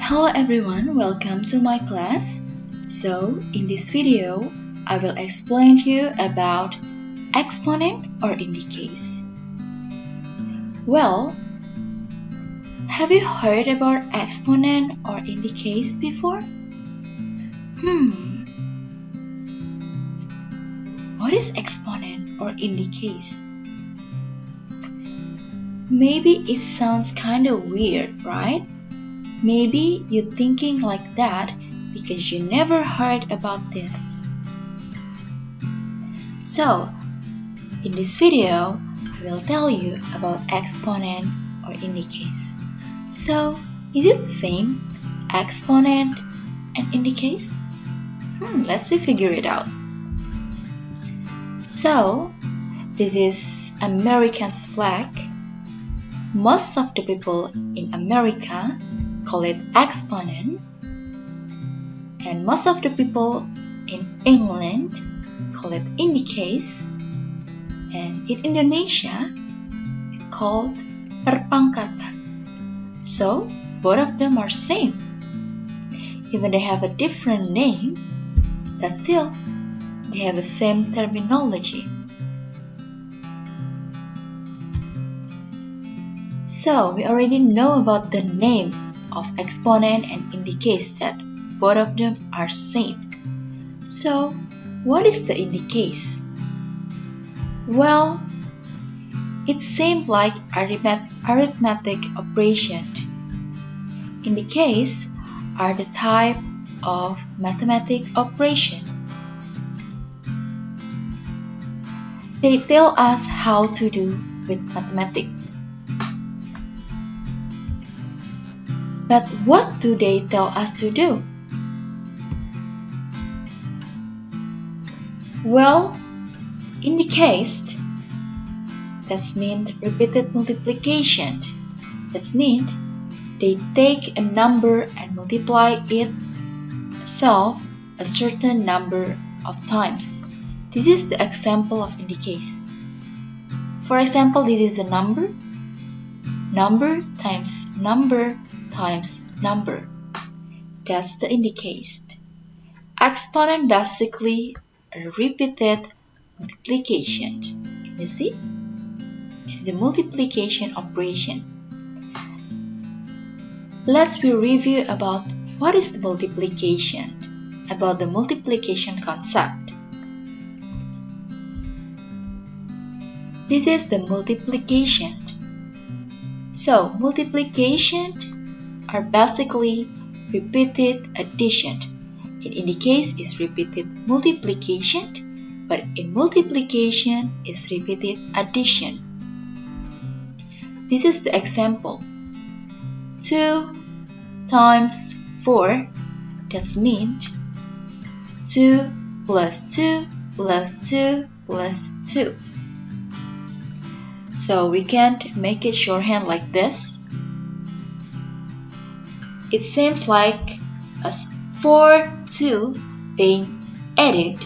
Hello everyone, welcome to my class. So, in this video, I will explain to you about exponent or indices. Well, have you heard about exponent or indices before? What is exponent or indices? Maybe it sounds kind of weird, right? Maybe you're thinking like that because you never heard about this. So, in this video, I will tell you about exponent or indices. So, is it the same, exponent and indices? Let's figure it out. So, this is American's flag. Most of the people in America call it exponent, and most of the people in England call it indices, and in Indonesia it's called perpangkatan. So both of them are same. Even they have a different name, but still they have the same terminology. So we already know about the name of exponent and indices, that both of them are same. So what is the indices? Well, it seems like arithmetic operation. Indices are the type of mathematical operation. They tell us how to do with mathematics. But what do they tell us to do? Well, indices, that means repeated multiplication. That means they take a number and multiply itself a certain number of times. This is the example of indices. For example, this is a number. Number times number times number. That's the indices. Exponent basically a repeated multiplication. Can you see? This is the multiplication operation. Let's review about what is the multiplication, about the multiplication concept. This is the multiplication. So, multiplication are basically repeated addition. In indices is repeated multiplication, but in multiplication is repeated addition. This is the example. 2 times 4, that means 2 plus 2 plus 2 plus 2. So we can't make it shorthand like this. It seems like as 4, 2 being added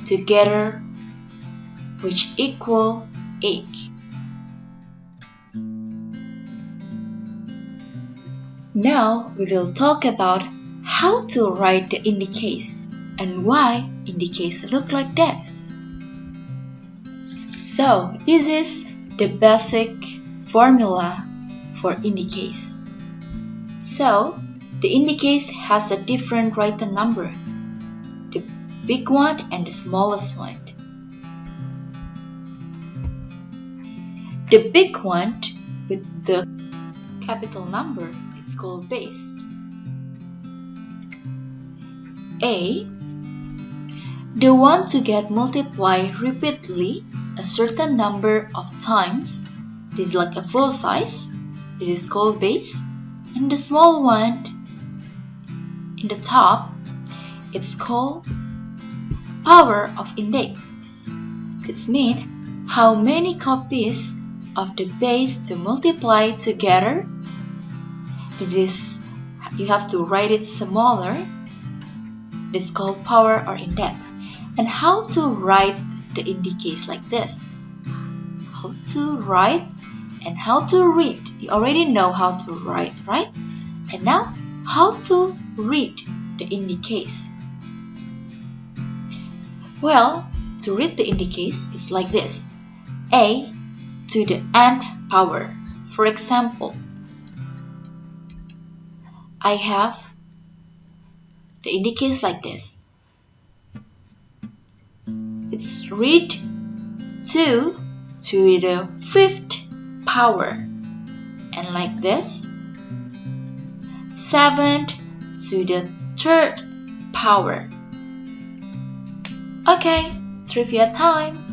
together, which equal 8. Now we will talk about how to write the indices and why indices look like this. So this is the basic formula for indices. So, the indices has a different written number, the big one and the smallest one. The big one with the capital number, it's called base. A, the one to get multiplied repeatedly a certain number of times, this is like a full size, this is called base. And the small one in the top, it's called power of index. This means how many copies of the base to multiply together. This is, you have to write it smaller. It's called power or index. And how to write the indices like this? How to write and how to read. You already know how to write, right? And now, How to read the indices? Well, to read the indices is like this. A to the nth power. For example, I have the indices like this. It's read 2 to the 5th power, and like this, 7 to the 3rd power. Okay, trivia time.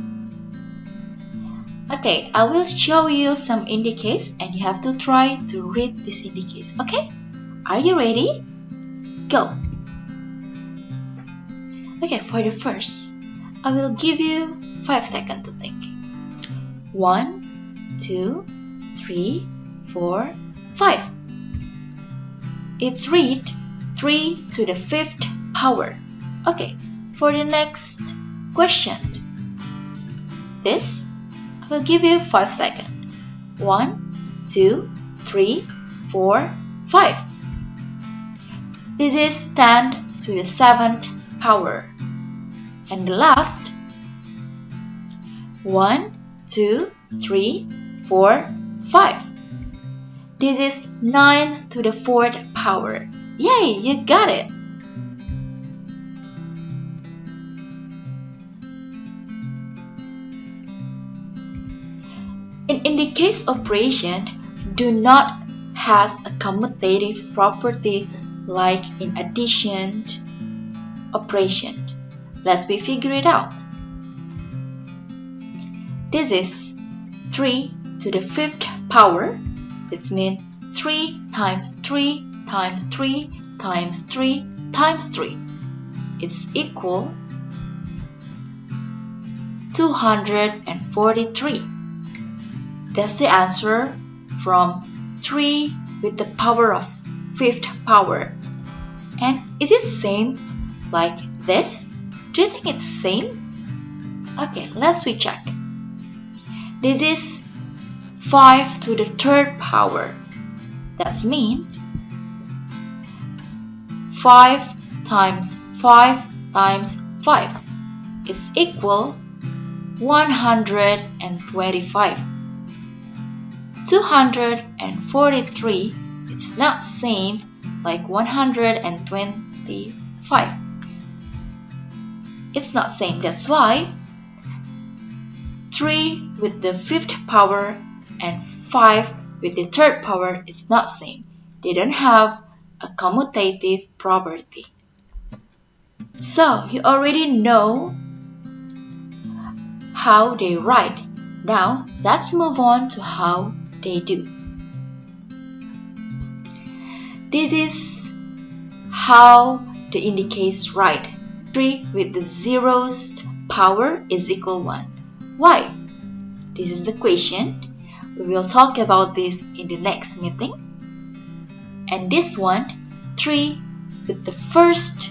Okay, I will show you some indices and you have to try to read these indices. Okay, are you ready? Go! Okay, for the first, I will give you 5 seconds to think. 1, 2, 3, 4, 5. It's read 3 to the 5th power. Okay, for the next question, this, I will give you 5 seconds. 1, 2, 3, 4, 5. This is 10 to the 7th power. And the last, 1, 2, 3, 4, 5. This is 9 to the 4th power. Yay, you got it! In indices operation, do not has a commutative property like in addition operation. Let's figure it out. This is 3 to the 5th power. It means 3 times 3 times 3 times 3 times 3. It's equal 243. That's the answer from 3 with the power of 5th power. And is it same like this? Do you think it's same? Okay, let's recheck. This is 5 to the 3rd power. That means 5 times 5 times 5 is equal 125. 243 is not same like 125. It's not same. That's why 3 with the 5th power and 5 with the 3rd power is not same. They don't have a commutative property. So you already know how they write. Now let's move on to how they do. This is how the indices write. 3 with the 0th power is equal 1. Why? This is the question. We will talk about this in the next meeting. And this one, 3 with the 1st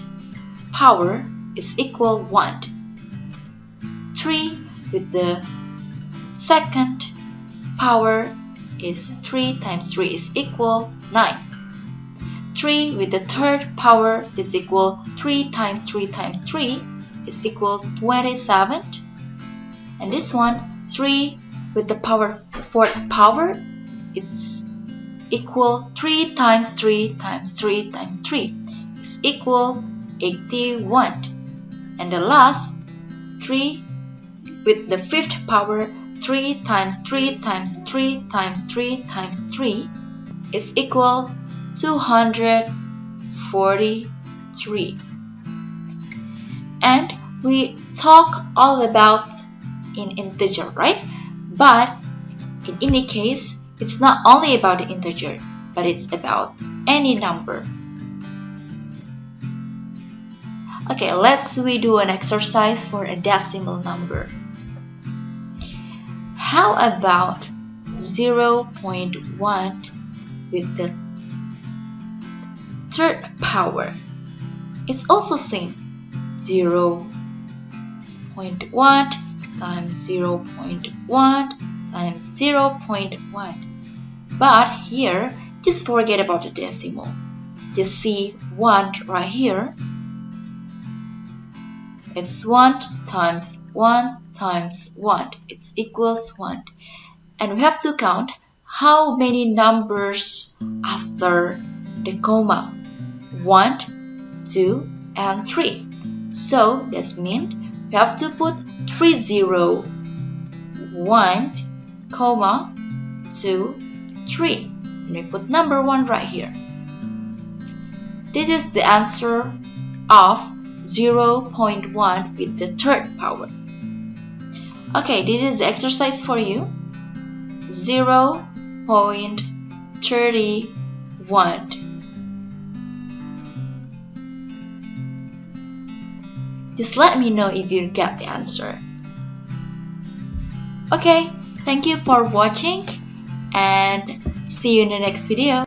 power is equal 1. 3 with the 2nd power is 3 times 3 is equal 9. 3 with the 3rd power is equal 3 times 3 times 3 is equal 27. And this one, 3 with the 4th power, it's equal 3 times 3 times 3 times 3 is equal 81. And the last, 3 with the 5th power, 3 times 3 times 3 times 3 times 3 is equal 243. And we talk all about in integer, right? But in any case, it's not only about the integer, but it's about any number. Okay, let's do an exercise for a decimal number. How about 0.1 with the 3rd power? It's also same. 0.1 times 0.1 times 0.1. But here, just forget about the decimal. just see 1 right here. It's 1 times 1 times 1. It equals 1. And we have to count how many numbers after the comma. 1, 2, and 3. So this means we have to put 3 0, 1, comma, 2, 3. And we put number 1 right here. This is the answer of 0.1 with the third power. Okay, this is the exercise for you. 0.31. Just let me know if you get the answer. Okay, thank you for watching and see you in the next video.